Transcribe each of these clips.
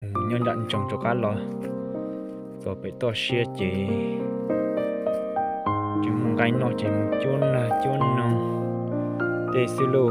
nhân đạn trồng cho cá lò rồi bị to xe chỉ chúng cái nó chỉ một chốn là chốn nó để xử lô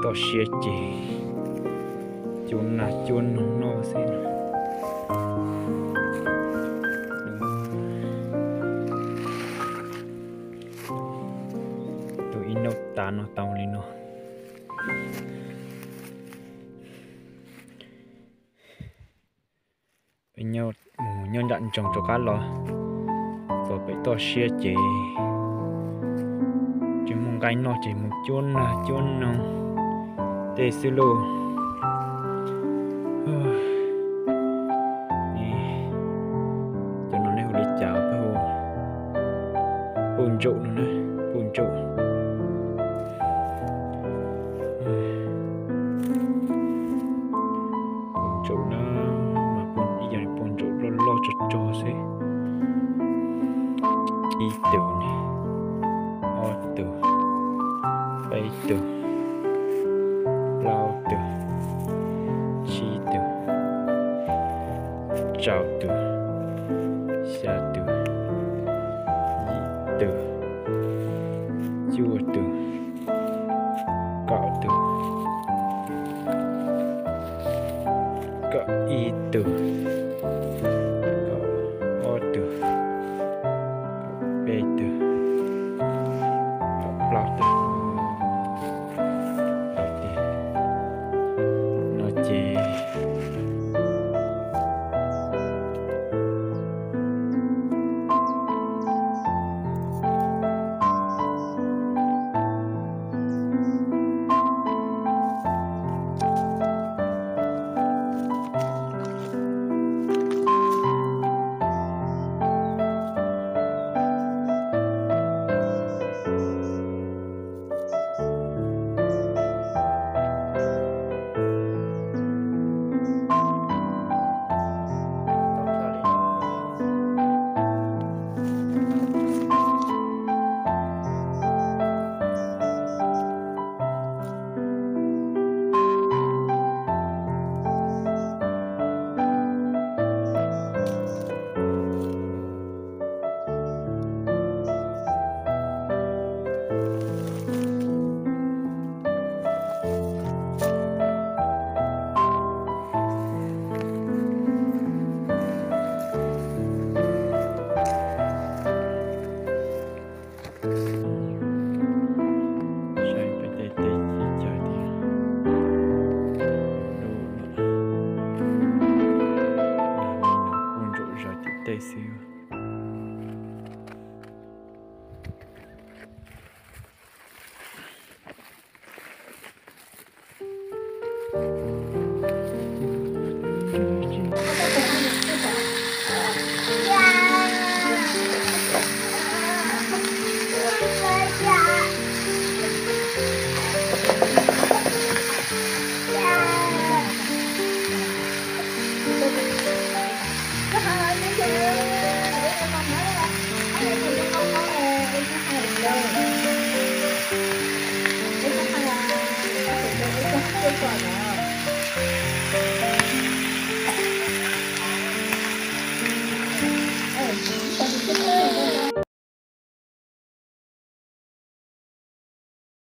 to xe chỉ chun là chun nó xin tụi nó ta nó tao lên nó với nhau nhân đạn trồng cho cá lò rồi bị to xe chỉ chúng mong cái nó chỉ một chun là chun nó để xử lô cho nó này để chào cái hồ bồn trụ nữa này bồn trụ nó mà bồn ý giờ bồn trụ lo cho xí ý tưởng này o tưởng bay tưởng lao tử chi tử trào tử xa tử nhị tử chua tử cạo tử cạo y tử cạo o tử cạo bê tử cạo lao tử Stay safe.